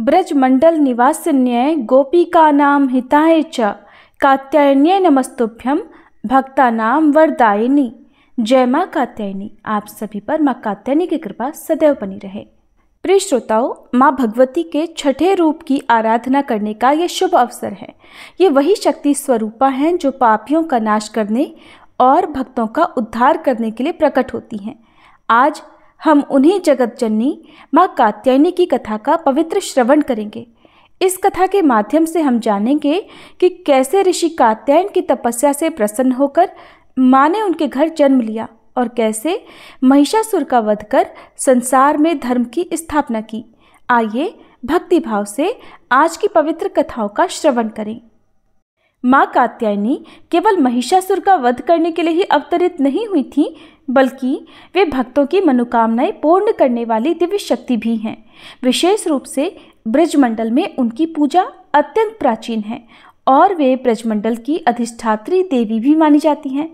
ब्रजमंडल निवासिन्यै गोपिकानां हिताय च कात्यायन्यै नमस्तुभ्यं भक्तानां वरदायिनी। जय माँ कात्यायनी। आप सभी पर माँ कात्यायनी की कृपा सदैव बनी रहे। प्रिय श्रोताओं, माँ भगवती के छठे रूप की आराधना करने का ये शुभ अवसर है। ये वही शक्ति स्वरूपा हैं जो पापियों का नाश करने और भक्तों का उद्धार करने के लिए प्रकट होती हैं। आज हम उन्हीं जगत जननी माँ कात्यायनी की कथा का पवित्र श्रवण करेंगे। इस कथा के माध्यम से हम जानेंगे कि कैसे ऋषि कात्यायन की तपस्या से प्रसन्न होकर माँ ने उनके घर जन्म लिया और कैसे महिषासुर का वध कर संसार में धर्म की स्थापना की। आइए भक्ति भाव से आज की पवित्र कथाओं का श्रवण करें। माँ कात्यायनी केवल महिषासुर का वध करने के लिए ही अवतरित नहीं हुई थी, बल्कि वे भक्तों की मनोकामनाएं पूर्ण करने वाली दिव्य शक्ति भी हैं। विशेष रूप से ब्रजमंडल में उनकी पूजा अत्यंत प्राचीन है और वे ब्रजमंडल की अधिष्ठात्री देवी भी मानी जाती हैं।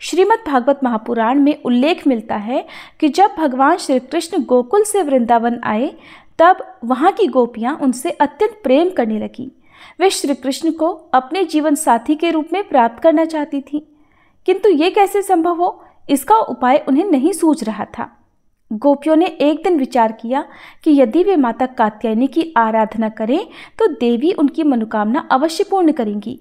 श्रीमद् भागवत महापुराण में उल्लेख मिलता है कि जब भगवान श्री कृष्ण गोकुल से वृंदावन आए, तब वहाँ की गोपियाँ उनसे अत्यंत प्रेम करने लगी। वे श्री कृष्ण को अपने जीवन साथी के रूप में प्राप्त करना चाहती थीं, किंतु ये कैसे संभव हो, इसका उपाय उन्हें नहीं सूझ रहा था। गोपियों ने एक दिन विचार किया कि यदि वे माता कात्यायनी की आराधना करें तो देवी उनकी मनोकामना अवश्य पूर्ण करेंगी।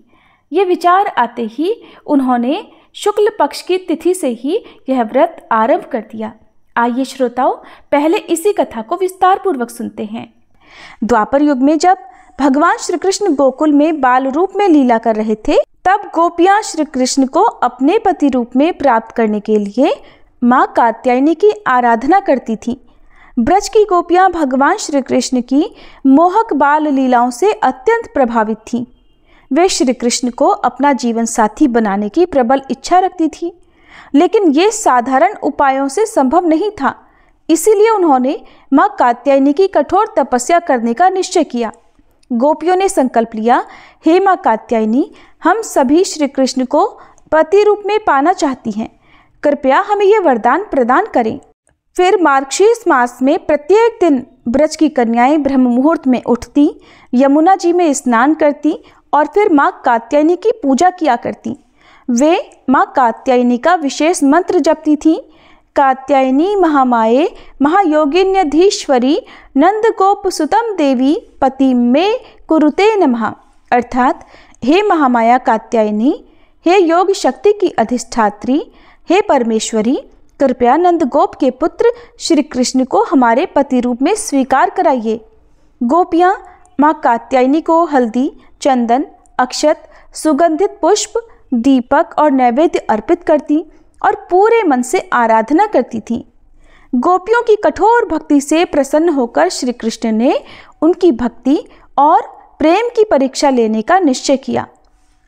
ये विचार आते ही उन्होंने शुक्ल पक्ष की तिथि से ही यह व्रत आरंभ कर दिया। आइए श्रोताओं, पहले इसी कथा को विस्तार पूर्वक सुनते हैं। द्वापर युग में जब भगवान श्री कृष्ण गोकुल में बाल रूप में लीला कर रहे थे, तब गोपियां श्री कृष्ण को अपने पति रूप में प्राप्त करने के लिए माँ कात्यायनी की आराधना करती थीं। ब्रज की गोपियां भगवान श्री कृष्ण की मोहक बाल लीलाओं से अत्यंत प्रभावित थीं। वे श्री कृष्ण को अपना जीवन साथी बनाने की प्रबल इच्छा रखती थीं, लेकिन ये साधारण उपायों से संभव नहीं था। इसीलिए उन्होंने माँ कात्यायनी की कठोर तपस्या करने का निश्चय किया। गोपियों ने संकल्प लिया, हे माँ कात्यायनी, हम सभी श्री कृष्ण को पति रूप में पाना चाहती हैं, कृपया हमें यह वरदान प्रदान करें। फिर मार्गशीर्ष मास में प्रत्येक दिन ब्रज की कन्याएं ब्रह्म मुहूर्त में उठती, यमुना जी में स्नान करती और फिर माँ कात्यायनी की पूजा किया करती। वे माँ कात्यायनी का विशेष मंत्र जपती थीं। कात्यायनी महामाये महायोगिन्यधीश्वरी नंदगोप सुतम देवी पति में कुरुते नमः। अर्थात, हे महामाया कात्यायनी, हे योग शक्ति की अधिष्ठात्री, हे परमेश्वरी, कृपया नंदगोप के पुत्र श्री कृष्ण को हमारे पति रूप में स्वीकार कराइए। गोपियाँ माँ कात्यायनी को हल्दी, चंदन, अक्षत, सुगंधित पुष्प, दीपक और नैवेद्य अर्पित करती और पूरे मन से आराधना करती थीं। गोपियों की कठोर भक्ति से प्रसन्न होकर श्री कृष्ण ने उनकी भक्ति और प्रेम की परीक्षा लेने का निश्चय किया।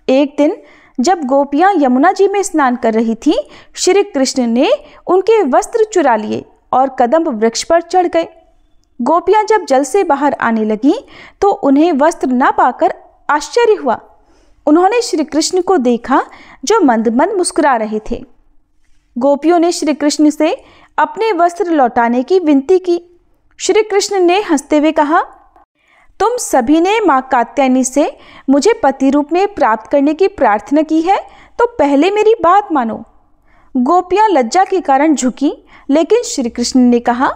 एक दिन जब गोपियां यमुना जी में स्नान कर रही थीं, श्री कृष्ण ने उनके वस्त्र चुरा लिए और कदम्ब वृक्ष पर चढ़ गए। गोपियां जब जल से बाहर आने लगीं तो उन्हें वस्त्र न पाकर आश्चर्य हुआ। उन्होंने श्री कृष्ण को देखा जो मंद मंद मुस्कुरा रहे थे। गोपियों ने श्री कृष्ण से अपने वस्त्र लौटाने की विनती की। श्री कृष्ण ने हंसते हुए कहा, तुम सभी ने माँ कात्यायनी से मुझे पति रूप में प्राप्त करने की प्रार्थना की है, तो पहले मेरी बात मानो। गोपियां लज्जा के कारण झुकी, लेकिन श्री कृष्ण ने कहा,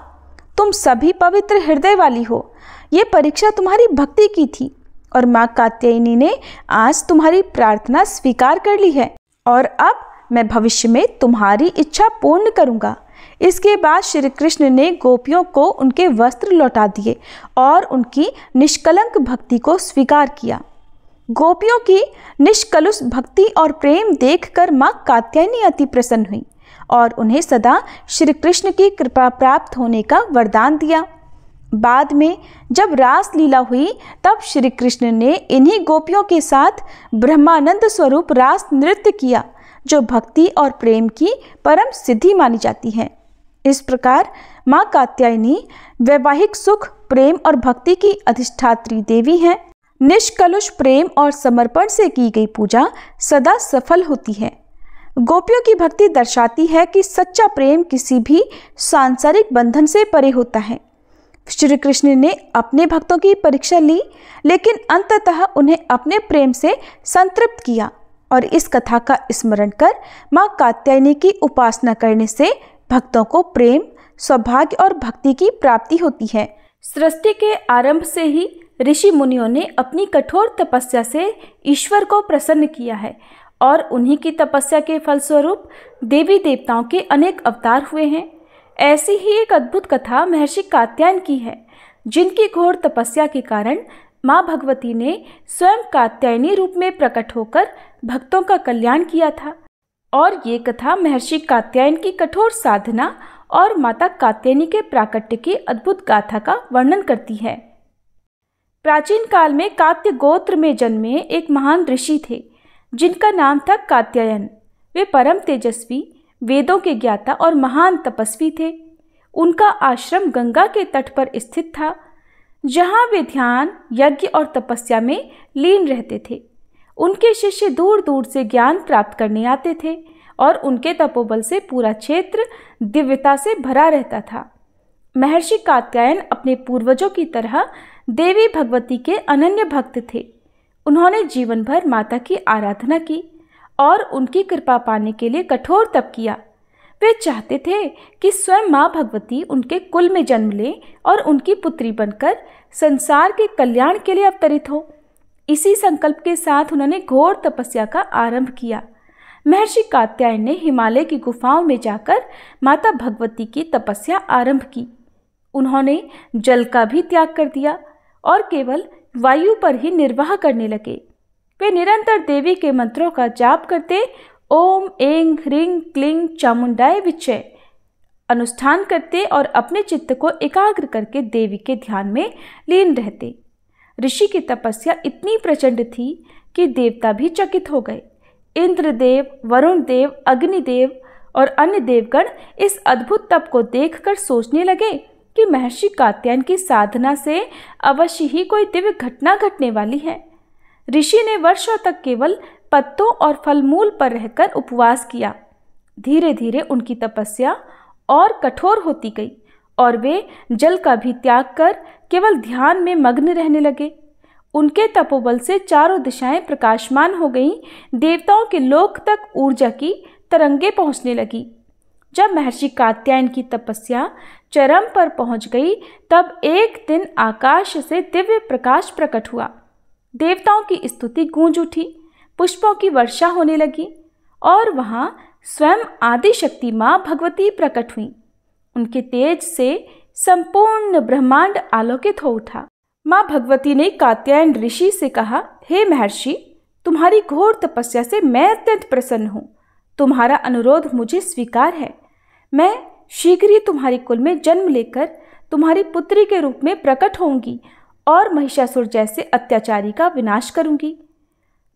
तुम सभी पवित्र हृदय वाली हो। ये परीक्षा तुम्हारी भक्ति की थी और माँ कात्यायनी ने आज तुम्हारी प्रार्थना स्वीकार कर ली है और अब मैं भविष्य में तुम्हारी इच्छा पूर्ण करूंगा। इसके बाद श्री कृष्ण ने गोपियों को उनके वस्त्र लौटा दिए और उनकी निष्कलंक भक्ति को स्वीकार किया। गोपियों की निष्कलुष भक्ति और प्रेम देखकर माँ कात्यायनी अति प्रसन्न हुई और उन्हें सदा श्री कृष्ण की कृपा प्राप्त होने का वरदान दिया। बाद में जब रास लीला हुई, तब श्री कृष्ण ने इन्हीं गोपियों के साथ ब्रह्मानंद स्वरूप रास नृत्य किया, जो भक्ति और प्रेम की परम सिद्धि मानी जाती है। इस प्रकार माँ कात्यायनी वैवाहिक सुख, प्रेम और भक्ति की अधिष्ठात्री देवी हैं। निष्कलुष प्रेम और समर्पण से की गई पूजा सदा सफल होती है। गोपियों की भक्ति दर्शाती है कि सच्चा प्रेम किसी भी सांसारिक बंधन से परे होता है। श्री कृष्ण ने अपने भक्तों की परीक्षा ली, लेकिन अंततः उन्हें अपने प्रेम से संतृप्त किया। और इस कथा का स्मरण कर माँ कात्यायनी की उपासना करने से भक्तों को प्रेम, सौभाग्य और भक्ति की प्राप्ति होती है। सृष्टि के आरंभ से ही ऋषि मुनियों ने अपनी कठोर तपस्या से ईश्वर को प्रसन्न किया है और उन्हीं की तपस्या के फलस्वरूप देवी देवताओं के अनेक अवतार हुए हैं। ऐसी ही एक अद्भुत कथा महर्षि कात्यायन की है, जिनकी घोर तपस्या के कारण माँ भगवती ने स्वयं कात्यायनी रूप में प्रकट होकर भक्तों का कल्याण किया था। और ये कथा महर्षि कात्यायन की कठोर साधना और माता कात्यायनी के प्राकट्य की अद्भुत गाथा का वर्णन करती है। प्राचीन काल में कात्य गोत्र में जन्मे एक महान ऋषि थे, जिनका नाम था कात्यायन। वे परम तेजस्वी, वेदों के ज्ञाता और महान तपस्वी थे। उनका आश्रम गंगा के तट पर स्थित था, जहाँ वे ध्यान, यज्ञ और तपस्या में लीन रहते थे। उनके शिष्य दूर दूर से ज्ञान प्राप्त करने आते थे और उनके तपोबल से पूरा क्षेत्र दिव्यता से भरा रहता था। महर्षि कात्यायन अपने पूर्वजों की तरह देवी भगवती के अनन्य भक्त थे। उन्होंने जीवन भर माता की आराधना की और उनकी कृपा पाने के लिए कठोर तप किया। वे चाहते थे कि स्वयं माँ भगवती उनके कुल में जन्म ले और उनकी पुत्री बनकर संसार के कल्याण के लिए अवतरित हो। इसी संकल्प के साथ उन्होंने घोर तपस्या का आरंभ किया। महर्षि कात्यायन ने हिमालय की गुफाओं में जाकर माता भगवती की तपस्या आरंभ की। उन्होंने जल का भी त्याग कर दिया और केवल वायु पर ही निर्वाह करने लगे। वे निरंतर देवी के मंत्रों का जाप करते ओम ऐं ह्रीं क्लीं चामुंडाय विच्चे अनुष्ठान करते और अपने चित्त को एकाग्र करके देवी के ध्यान में लीन रहते। ऋषि की तपस्या इतनी प्रचंड थी कि देवता भी चकित हो गए। इंद्रदेव, वरुण देव, अग्निदेव और अन्य देवगण इस अद्भुत तप को देखकर सोचने लगे कि महर्षि कात्यायन की साधना से अवश्य ही कोई दिव्य घटना घटने वाली है। ऋषि ने वर्षों तक केवल पत्तों और फलमूल पर रहकर उपवास किया। धीरे धीरे उनकी तपस्या और कठोर होती गई और वे जल का भी त्याग कर केवल ध्यान में मग्न रहने लगे। उनके तपोबल से चारों दिशाएं प्रकाशमान हो गईं। देवताओं के लोक तक ऊर्जा की तरंगे पहुंचने लगी। जब महर्षि कात्यायन की तपस्या चरम पर पहुंच गई, तब एक दिन आकाश से दिव्य प्रकाश प्रकट हुआ। देवताओं की स्तुति गूंज उठी, पुष्पों की वर्षा होने लगी और वहां स्वयं आदि शक्ति मां भगवती प्रकट हुई। उनके तेज से संपूर्ण ब्रह्मांड आलोकित हो उठा। मां भगवती ने कात्यायन ऋषि से कहा, हे महर्षि, तुम्हारी घोर तपस्या से मैं अत्यंत प्रसन्न हूँ। तुम्हारा अनुरोध मुझे स्वीकार है। मैं शीघ्र ही तुम्हारी कुल में जन्म लेकर तुम्हारी पुत्री के रूप में प्रकट होंगी और महिषासुर जैसे अत्याचारी का विनाश करूंगी।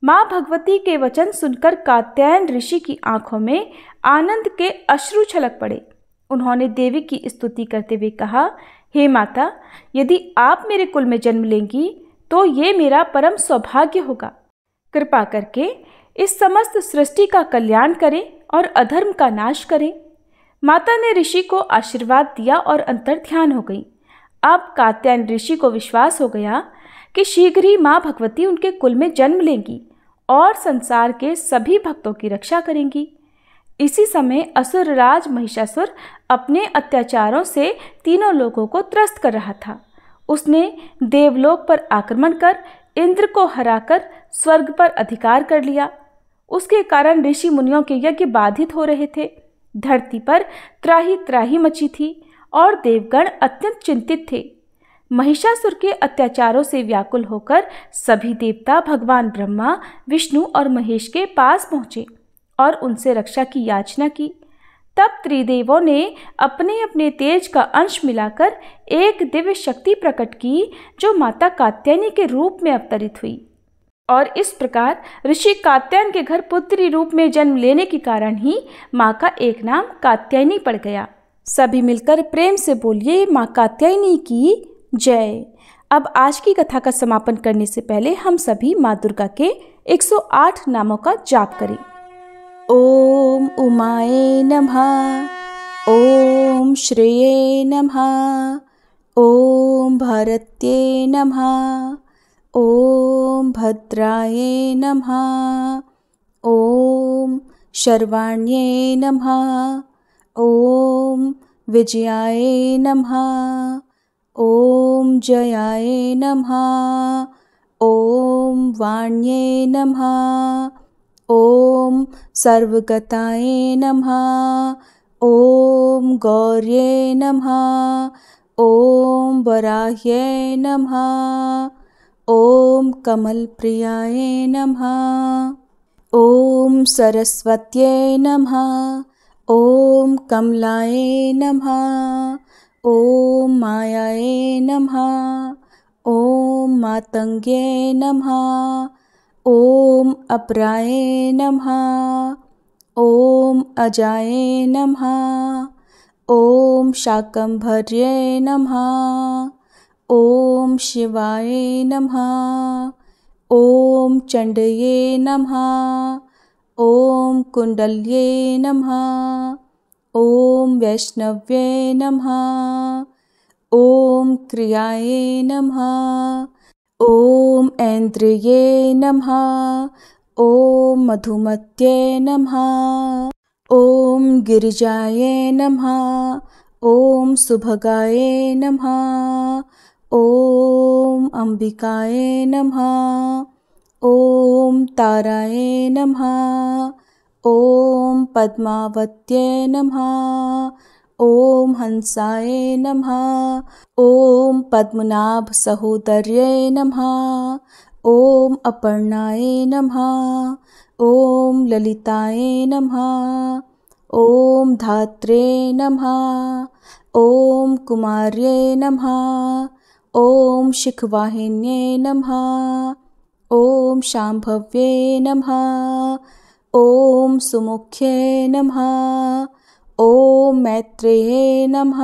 मां भगवती के वचन सुनकर कात्यायन ऋषि की आंखों में आनंद के अश्रु छलक पड़े। उन्होंने देवी की स्तुति करते हुए कहा, हे माता, यदि आप मेरे कुल में जन्म लेंगी तो ये मेरा परम सौभाग्य होगा। कृपा करके इस समस्त सृष्टि का कल्याण करें और अधर्म का नाश करें। माता ने ऋषि को आशीर्वाद दिया और अंतर ध्यान हो गई। अब कात्यायन ऋषि को विश्वास हो गया कि शीघ्र ही माँ भगवती उनके कुल में जन्म लेंगी और संसार के सभी भक्तों की रक्षा करेंगी। इसी समय असुरराज महिषासुर अपने अत्याचारों से तीनों लोगों को त्रस्त कर रहा था। उसने देवलोक पर आक्रमण कर इंद्र को हराकर स्वर्ग पर अधिकार कर लिया। उसके कारण ऋषि मुनियों के यज्ञ बाधित हो रहे थे। धरती पर त्राही त्राही मची थी और देवगण अत्यंत चिंतित थे। महिषासुर के अत्याचारों से व्याकुल होकर सभी देवता भगवान ब्रह्मा, विष्णु और महेश के पास पहुंचे और उनसे रक्षा की याचना की। तब त्रिदेवों ने अपने अपने तेज का अंश मिलाकर एक दिव्य शक्ति प्रकट की, जो माता कात्यायनी के रूप में अवतरित हुई। और इस प्रकार ऋषि कात्यायन के घर पुत्री रूप में जन्म लेने के कारण ही माँ का एक नाम कात्यायनी पड़ गया। सभी मिलकर प्रेम से बोलिए, माँ कात्यायनी की जय। अब आज की कथा का समापन करने से पहले हम सभी माँ दुर्गा के 108 नामों का जाप करें। ओम उमाये नमः, ओम श्रेये नमः, ॐ भारत्ये नमः। ॐ भद्राये नमः। ॐ शर्वाण्ये नमः। ॐ विजयाय नमः। ॐ जयाय नमः। ॐ वाण्ये नमः। ॐ सर्वगताय नमः। ॐ गौर्ये नमः। ॐ वराह्ये नमः। ॐ कमलप्रियाय नमः। ॐ सरस्वत्यै नमः। ॐ कमलाय नमः। ॐ मायाय नमः। ॐ मातङ्ग्ये नमः। ॐ अपराय नमः। ॐ अजाय नमः। ॐ शाकम्भर्ये नमः। ॐ शिवाय नमः। ॐ चण्डये नमः। ॐ कुण्डल्ये नमः। ॐ वैष्णव्ये नमः। ॐ क्रियाय नमः। ॐ ऐन्द्रिये नमः। ॐ मधुमत्ये नमः। ॐ गिरिजाय नमः। ॐ सुभगाय नमः। ॐ अम्बिकाय नमः। ॐ ताराय नमः। ॐ पद्मावत्यै नमः। ॐ हंसाय नमः। ॐ पद्मनाभ सहोदर्यै नमः। ॐ अपर्णाय नमः। ॐ ललिताय नमः। ॐ धात्रे नमः। ॐ कुमार्ये नमः। ॐ शिखवाहिन्ये नमः। ॐ शाम्भव्ये नमः। ॐ सुमुख्ये नमः। ॐ मैत्रेये नमः।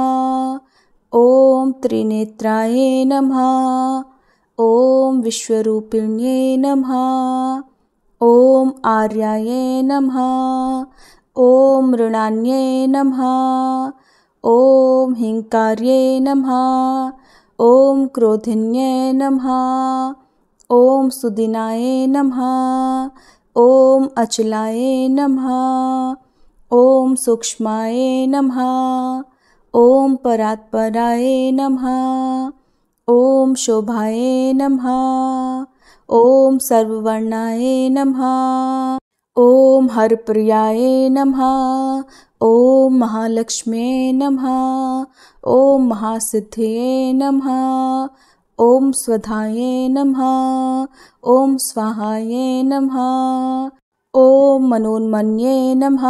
ॐ त्रिनेत्राय नमः। ॐ विश्वरूपिण्ये नमः। ॐ आर्याय नमः। ॐ मृणान्ये नमः। ॐ हिंकार्ये नमः। ॐ क्रोधिन्ये नमः। ॐ सुदिनाय नमः। ॐ अचलाय नमः। ॐ सूक्ष्माय नमः। ॐ परात्पराय नमः। ॐ शोभाय नमः। ॐ सर्ववर्णाय नमः। ॐ हरप्रियाय नमः। ॐ महालक्ष्म्यै नमः। ॐ महासिद्धये नमः। ॐ स्वधाय नमः। ॐ स्वाहाय नमः। ॐ मनोन्मन्ये नमः।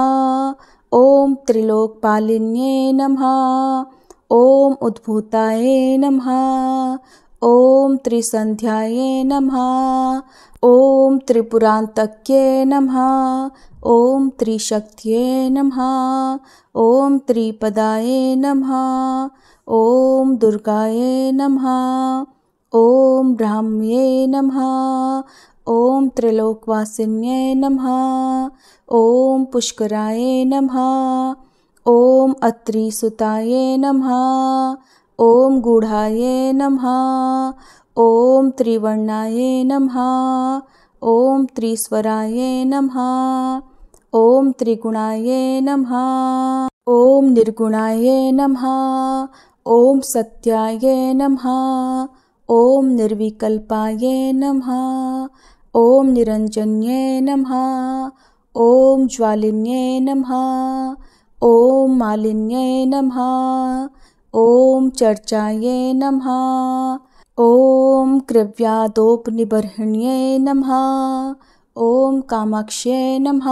ॐ त्रिलोकपालिन्ये नमः। ॐ उद्भूताय नमः। ॐ त्रिसन्ध्याय नमः। ॐ त्रिपुरान्तक्ये नमः। ॐ त्रिशक्त्यै नमः। ॐ त्रिपदाय नमः। ॐ दुर्गाय नमः। ॐ ब्राह्म्ये नमः। ॐ त्रिलोकवासिन्ये नमः। ॐ पुष्कराय नमः। ॐ अत्रिसुताय नमः। ॐ गूढाय नमः। ॐ त्रिवर्णाय नमः। ॐ त्रिस्वराय नमः। ॐ त्रिगुणाय नमः। ॐ निर्गुणाय नमः। ॐ सत्याय नमः। ॐ निर्विकल्पाय नमः। ॐ निरञ्जन्ये नमः। ॐ ज्वालिन्ये नमः। ॐ मालिन्ये नमः। ॐ चर्चाय नमः। ॐ कृव्यादोपनिबर्हिण्ये नमः। ॐ कामाक्ष्ये नमः।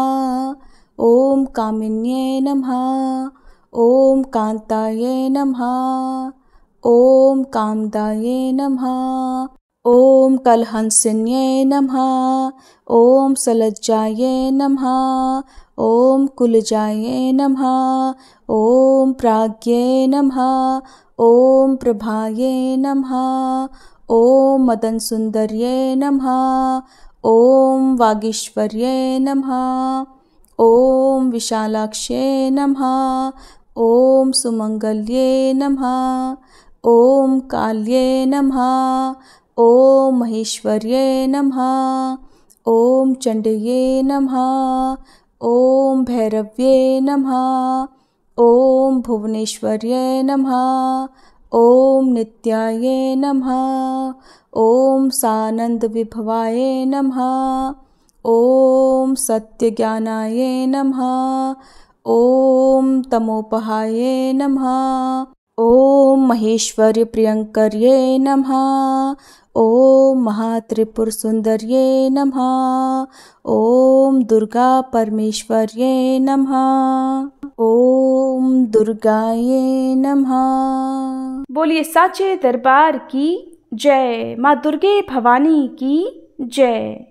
ॐ कामिन्ये नमः। ॐ कान्ताय नमः। ॐ कामदाय नमः। ॐ कलहंसिन्ये नमः। ॐ सलज्जाय नमः। ॐ कुलजाय नमः। ॐ प्राज्ञे नमः। ॐ प्रभाय नमः। ॐ मदनसुन्दर्ये नमः। ॐ वागीश्वर्ये नमः। ॐ विशालाक्ष्ये नमः। ॐ सुमङ्गल्ये नमः। ॐ काल्ये नमः। ॐ महेश्वर्ये नमः। ॐ चण्डये नमः। ॐ भैरव्ये नमः। ॐ भुवनेश्वर्ये नमः। ॐ नित्याये नमः। ॐ सानन्दविभवाय नमः। ॐ सत्यज्ञानाय नमः। ॐ तमोपहाय नमः। ॐ महेश्वर्यप्रियङ्कर्ये नमः। ॐ महात्रिपुरसुन्दर्ये नमः। ॐ दुर्गा परमेश्वर्ये नमः। ॐ दुर्गाये नमः। बोलिए साचे दरबार की जय। माँ दुर्गे भवानी की जय।